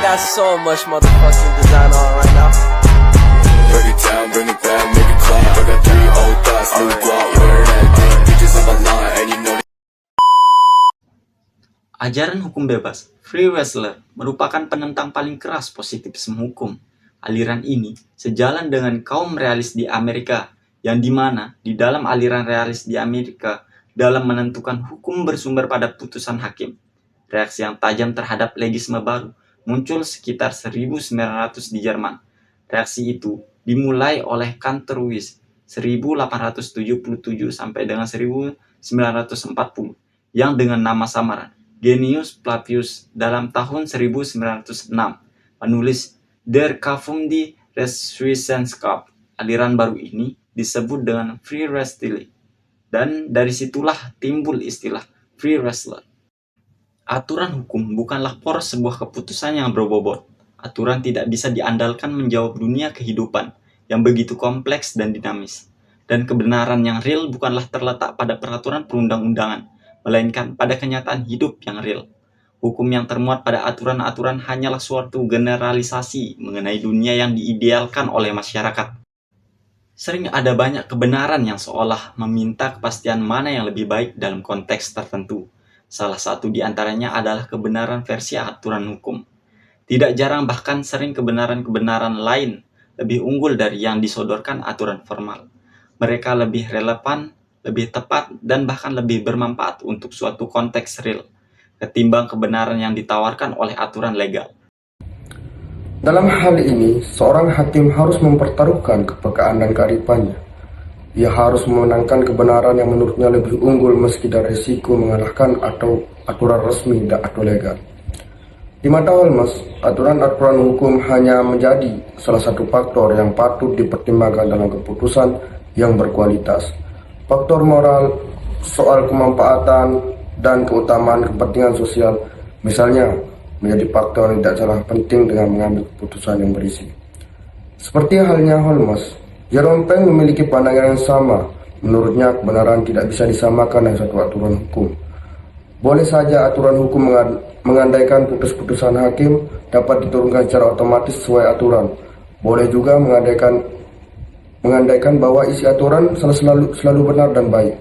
got so much motherfucking design on right now. Break it down, bring it back, make it clap. I got three old thoughts, new guap, where that thing, bitches on my line, and you know. Ajaran hukum bebas, Free Wrestler, merupakan penentang paling keras positivisme hukum. Aliran ini sejalan dengan kaum realis di Amerika, yang dimana di dalam aliran realis di Amerika dalam menentukan hukum bersumber pada putusan hakim. Reaksi yang tajam terhadap legisme baru muncul sekitar 1900 di Jerman. Reaksi itu dimulai oleh Kantorowicz 1877 sampai dengan 1940 yang dengan nama samaran Genius Flavius dalam tahun 1906 menulis Der Kampf die Rechtswissenschaft. Aliran baru ini disebut dengan Free Wrestling, dan dari situlah timbul istilah Free Wrestler. Aturan hukum bukanlah poros sebuah keputusan yang berbobot. Aturan tidak bisa diandalkan menjawab dunia kehidupan yang begitu kompleks dan dinamis. Dan kebenaran yang real bukanlah terletak pada peraturan perundang-undangan, melainkan pada kenyataan hidup yang real. Hukum yang termuat pada aturan-aturan hanyalah suatu generalisasi mengenai dunia yang diidealkan oleh masyarakat. Sering ada banyak kebenaran yang seolah meminta kepastian mana yang lebih baik dalam konteks tertentu. Salah satu di antaranya adalah kebenaran versi aturan hukum. Tidak jarang bahkan sering kebenaran-kebenaran lain lebih unggul dari yang disodorkan aturan formal. Mereka lebih relevan, lebih tepat, dan bahkan lebih bermanfaat untuk suatu konteks real ketimbang kebenaran yang ditawarkan oleh aturan legal. Dalam hal ini, seorang hakim harus mempertaruhkan kepekaan dan kearifannya. Ia harus memenangkan kebenaran yang menurutnya lebih unggul meski dari risiko mengalahkan atau aturan resmi atau legal. Di mata Holmes, aturan-aturan hukum hanya menjadi salah satu faktor yang patut dipertimbangkan dalam keputusan yang berkualitas. Faktor moral, soal kemanfaatan, dan keutamaan kepentingan sosial, misalnya, menjadi faktor yang tidak kalah penting dengan mengambil keputusan yang berisi. Seperti halnya Holmes, Jerome Peng memiliki pandangan yang sama. Menurutnya, kebenaran tidak bisa disamakan dengan satu aturan hukum. Boleh saja aturan hukum mengandaikan putusan hakim dapat diturunkan secara otomatis sesuai aturan. Boleh juga mengandaikan bahwa isi aturan selalu benar dan baik,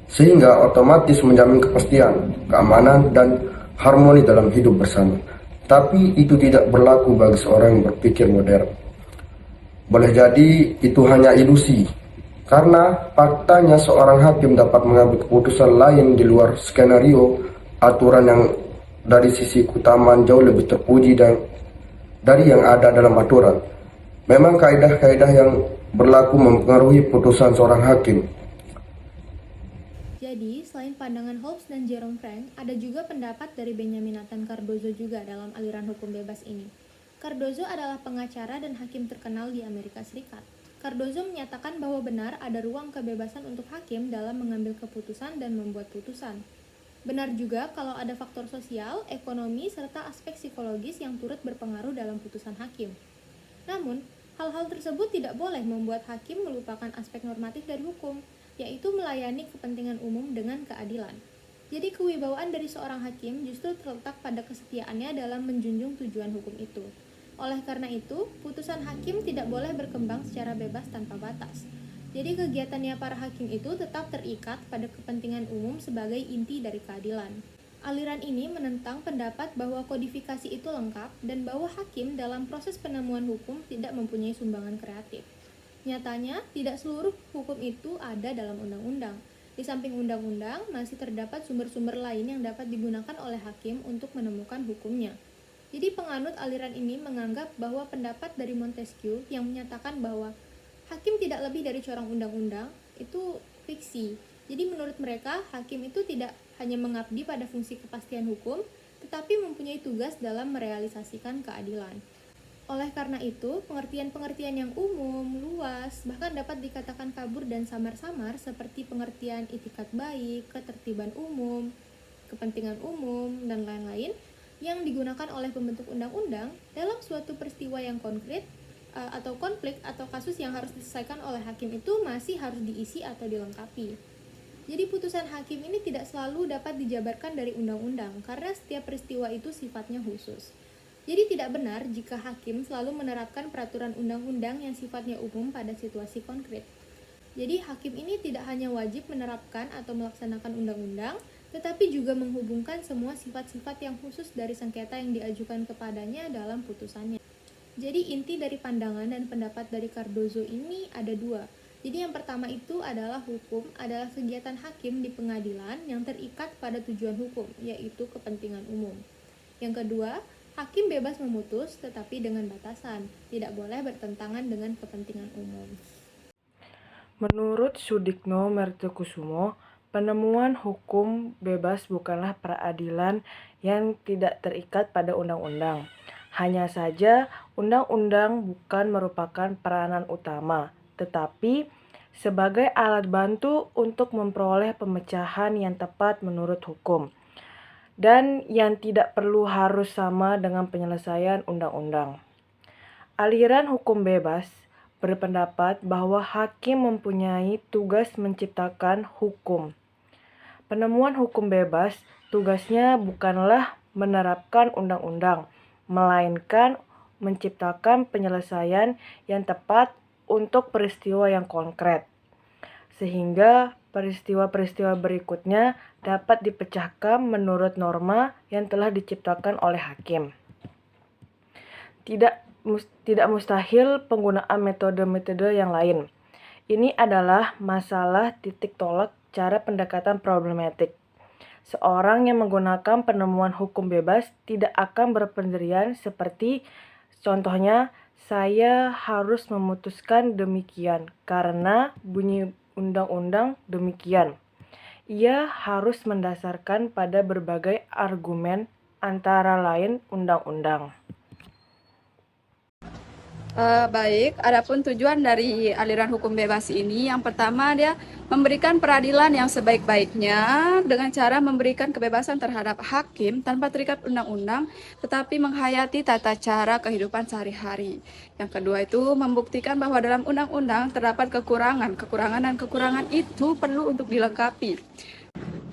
sehingga otomatis menjamin kepastian, keamanan, dan harmoni dalam hidup bersama. Tapi itu tidak berlaku bagi seorang yang berpikir modern. Boleh jadi itu hanya ilusi, karena faktanya seorang hakim dapat mengambil keputusan lain di luar skenario aturan yang dari sisi keutamaan jauh lebih terpuji dari yang ada dalam aturan. Memang kaidah-kaidah yang berlaku mempengaruhi putusan seorang hakim. Jadi, selain pandangan Hobbes dan Jerome Frank, ada juga pendapat dari Benjamin Nathan Cardozo juga dalam aliran hukum bebas ini. Cardozo adalah pengacara dan hakim terkenal di Amerika Serikat. Cardozo menyatakan bahwa benar ada ruang kebebasan untuk hakim dalam mengambil keputusan dan membuat putusan. Benar juga kalau ada faktor sosial, ekonomi, serta aspek psikologis yang turut berpengaruh dalam putusan hakim. Namun, hal-hal tersebut tidak boleh membuat hakim melupakan aspek normatif dari hukum, yaitu melayani kepentingan umum dengan keadilan. Jadi kewibawaan dari seorang hakim justru terletak pada kesetiaannya dalam menjunjung tujuan hukum itu. Oleh karena itu, putusan hakim tidak boleh berkembang secara bebas tanpa batas. Jadi kegiatannya para hakim itu tetap terikat pada kepentingan umum sebagai inti dari keadilan. Aliran ini menentang pendapat bahwa kodifikasi itu lengkap dan bahwa hakim dalam proses penemuan hukum tidak mempunyai sumbangan kreatif. Nyatanya, tidak seluruh hukum itu ada dalam undang-undang. Di samping undang-undang, masih terdapat sumber-sumber lain yang dapat digunakan oleh hakim untuk menemukan hukumnya. Jadi penganut aliran ini menganggap bahwa pendapat dari Montesquieu yang menyatakan bahwa hakim tidak lebih dari corong undang-undang itu fiksi. Jadi menurut mereka, hakim itu tidak hanya mengabdi pada fungsi kepastian hukum, tetapi mempunyai tugas dalam merealisasikan keadilan. Oleh karena itu, pengertian-pengertian yang umum, luas, bahkan dapat dikatakan kabur dan samar-samar seperti pengertian itikat baik, ketertiban umum, kepentingan umum, dan lain-lain yang digunakan oleh pembentuk undang-undang dalam suatu peristiwa yang konkret atau konflik atau kasus yang harus diselesaikan oleh hakim itu masih harus diisi atau dilengkapi. Jadi putusan hakim ini tidak selalu dapat dijabarkan dari undang-undang karena setiap peristiwa itu sifatnya khusus. Jadi tidak benar jika hakim selalu menerapkan peraturan undang-undang yang sifatnya umum pada situasi konkret. Jadi hakim ini tidak hanya wajib menerapkan atau melaksanakan undang-undang, tetapi juga menghubungkan semua sifat-sifat yang khusus dari sengketa yang diajukan kepadanya dalam putusannya. Jadi inti dari pandangan dan pendapat dari Cardozo ini ada dua. Jadi yang pertama itu adalah hukum adalah kegiatan hakim di pengadilan yang terikat pada tujuan hukum, yaitu kepentingan umum. Yang kedua, hakim bebas memutus tetapi dengan batasan, tidak boleh bertentangan dengan kepentingan umum. Menurut Sudikno Mertokusumo, penemuan hukum bebas bukanlah peradilan yang tidak terikat pada undang-undang. Hanya saja, undang-undang bukan merupakan peranan utama, tetapi sebagai alat bantu untuk memperoleh pemecahan yang tepat menurut hukum, dan yang tidak perlu harus sama dengan penyelesaian undang-undang. Aliran hukum bebas berpendapat bahwa hakim mempunyai tugas menciptakan hukum. Penemuan hukum bebas tugasnya bukanlah menerapkan undang-undang, melainkan menciptakan penyelesaian yang tepat untuk peristiwa yang konkret, sehingga peristiwa-peristiwa berikutnya dapat dipecahkan menurut norma yang telah diciptakan oleh hakim. Tidak mustahil penggunaan metode-metode yang lain. Ini adalah masalah titik tolak cara pendekatan problematik. Seorang yang menggunakan penemuan hukum bebas tidak akan berpendirian seperti contohnya, saya harus memutuskan demikian karena bunyi undang-undang demikian. Ia harus mendasarkan pada berbagai argumen antara lain undang-undang. Baik, adapun tujuan dari aliran hukum bebas ini, yang pertama dia memberikan peradilan yang sebaik-baiknya dengan cara memberikan kebebasan terhadap hakim tanpa terikat undang-undang, tetapi menghayati tata cara kehidupan sehari-hari. Yang kedua itu membuktikan bahwa dalam undang-undang terdapat kekurangan dan kekurangan itu perlu untuk dilengkapi.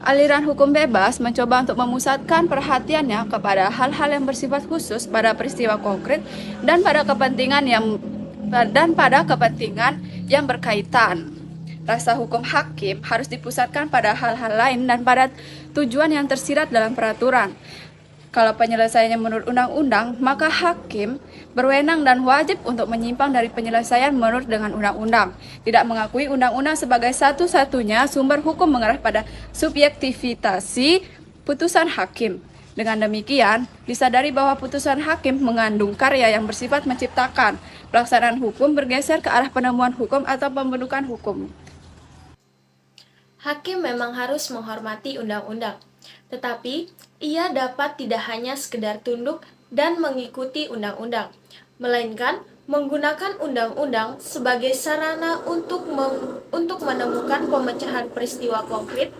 Aliran hukum bebas mencoba untuk memusatkan perhatiannya kepada hal-hal yang bersifat khusus pada peristiwa konkret dan pada kepentingan yang berkaitan. Rasa hukum hakim harus dipusatkan pada hal-hal lain dan pada tujuan yang tersirat dalam peraturan. Kalau penyelesaiannya menurut undang-undang, maka hakim berwenang dan wajib untuk menyimpang dari penyelesaian menurut dengan undang-undang. Tidak mengakui undang-undang sebagai satu-satunya sumber hukum mengarah pada subjektivitasasi putusan hakim. Dengan demikian, disadari bahwa putusan hakim mengandung karya yang bersifat menciptakan. Pelaksanaan hukum bergeser ke arah penemuan hukum atau pembentukan hukum. Hakim memang harus menghormati undang-undang, tetapi ia dapat tidak hanya sekedar tunduk dan mengikuti undang-undang, melainkan menggunakan undang-undang sebagai sarana untuk menemukan pemecahan peristiwa konkret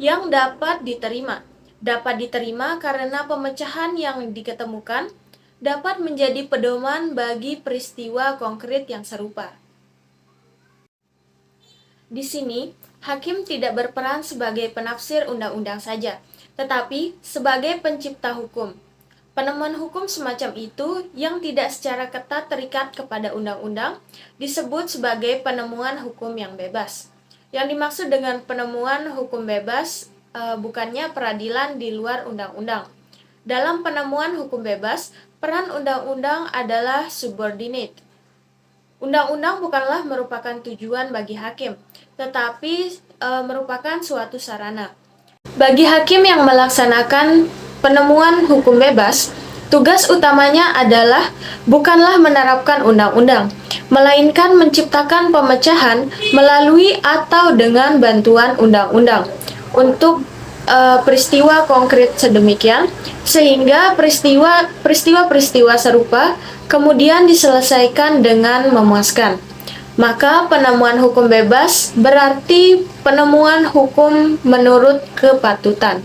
yang dapat diterima. Dapat diterima karena pemecahan yang diketemukan dapat menjadi pedoman bagi peristiwa konkret yang serupa. Di sini, hakim tidak berperan sebagai penafsir undang-undang saja, tetapi sebagai pencipta hukum. Penemuan hukum semacam itu yang tidak secara ketat terikat kepada undang-undang disebut sebagai penemuan hukum yang bebas. Yang dimaksud dengan penemuan hukum bebas bukannya peradilan di luar undang-undang. Dalam penemuan hukum bebas, peran undang-undang adalah subordinate. Undang-undang bukanlah merupakan tujuan bagi hakim, tetapi merupakan suatu sarana. Bagi hakim yang melaksanakan penemuan hukum bebas, tugas utamanya adalah bukanlah menerapkan undang-undang, melainkan menciptakan pemecahan melalui atau dengan bantuan undang-undang untuk peristiwa konkret sedemikian sehingga peristiwa-peristiwa serupa kemudian diselesaikan dengan memuaskan. Maka penemuan hukum bebas berarti penemuan hukum menurut kepatutan.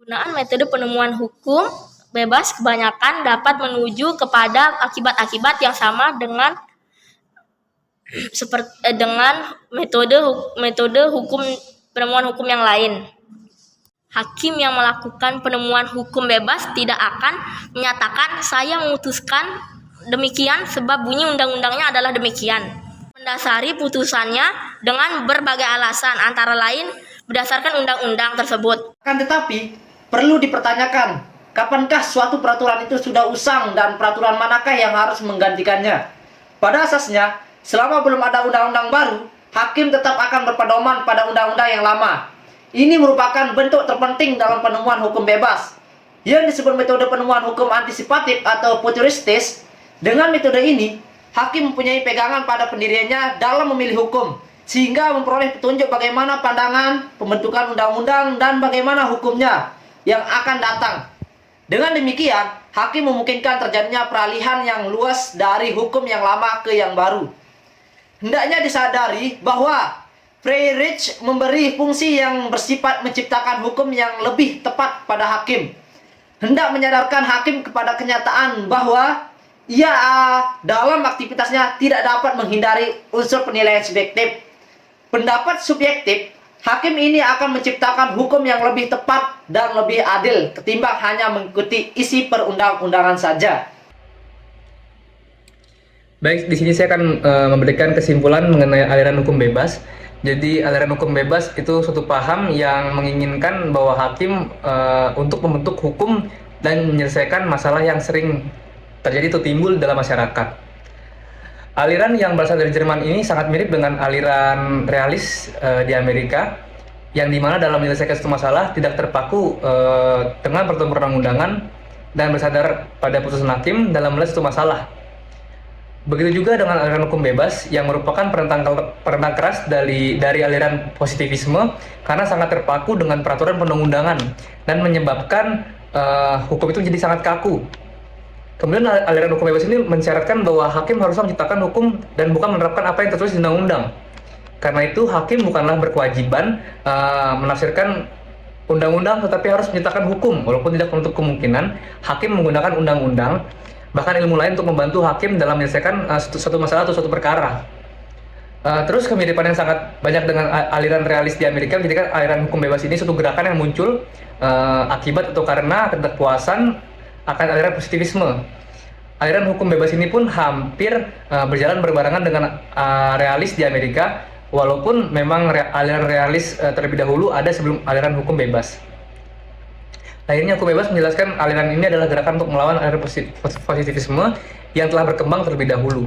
Penggunaan metode penemuan hukum bebas kebanyakan dapat menuju kepada akibat-akibat yang sama dengan metode hukum penemuan hukum yang lain. Hakim yang melakukan penemuan hukum bebas tidak akan menyatakan saya memutuskan demikian sebab bunyi undang-undangnya adalah demikian. Mendasari putusannya dengan berbagai alasan, antara lain berdasarkan undang-undang tersebut. Akan tetapi, perlu dipertanyakan, kapankah suatu peraturan itu sudah usang dan peraturan manakah yang harus menggantikannya? Pada asasnya, selama belum ada undang-undang baru, hakim tetap akan berpedoman pada undang-undang yang lama. Ini merupakan bentuk terpenting dalam penemuan hukum bebas, yang disebut metode penemuan hukum antisipatif atau futuristis. Dengan metode ini, hakim mempunyai pegangan pada pendiriannya dalam memilih hukum, sehingga memperoleh petunjuk bagaimana pandangan pembentukan undang-undang dan bagaimana hukumnya yang akan datang. Dengan demikian, hakim memungkinkan terjadinya peralihan yang luas dari hukum yang lama ke yang baru. Hendaknya disadari bahwa Freyreich memberi fungsi yang bersifat menciptakan hukum yang lebih tepat pada hakim. Hendak menyadarkan hakim kepada kenyataan bahwa ia dalam aktivitasnya tidak dapat menghindari unsur penilaian subjektif. Pendapat subjektif, hakim ini akan menciptakan hukum yang lebih tepat dan lebih adil ketimbang hanya mengikuti isi perundang-undangan saja. Baik, di sini saya akan memberikan kesimpulan mengenai aliran hukum bebas. Jadi aliran hukum bebas itu suatu paham yang menginginkan bahwa hakim untuk membentuk hukum dan menyelesaikan masalah yang sering terjadi atau timbul dalam masyarakat. Aliran yang berasal dari Jerman ini sangat mirip dengan aliran realis di Amerika, yang dimana dalam menyelesaikan suatu masalah tidak terpaku dengan peraturan perundang-undangan dan bersandar pada putusan hakim dalam melihat suatu masalah. Begitu juga dengan aliran hukum bebas yang merupakan penentang keras dari aliran positivisme karena sangat terpaku dengan peraturan perundang-undangan dan menyebabkan hukum itu jadi sangat kaku. Kemudian aliran hukum bebas ini mensyaratkan bahwa hakim harus menciptakan hukum dan bukan menerapkan apa yang tertulis di undang-undang. Karena itu hakim bukanlah berkewajiban menafsirkan undang-undang, tetapi harus menciptakan hukum. Walaupun tidak menutup kemungkinan hakim menggunakan undang-undang bahkan ilmu lain untuk membantu hakim dalam menyelesaikan suatu masalah atau suatu perkara. Terus kemiripan yang sangat banyak dengan aliran realis di Amerika menjadikan aliran hukum bebas ini suatu gerakan yang muncul akibat atau karena ketidakpuasan akan aliran positivisme. Aliran hukum bebas ini pun hampir berjalan berbarengan dengan realis di Amerika, walaupun memang aliran realis terlebih dahulu ada sebelum aliran hukum bebas. Akhirnya hukum bebas menjelaskan aliran ini adalah gerakan untuk melawan aliran positivisme yang telah berkembang terlebih dahulu.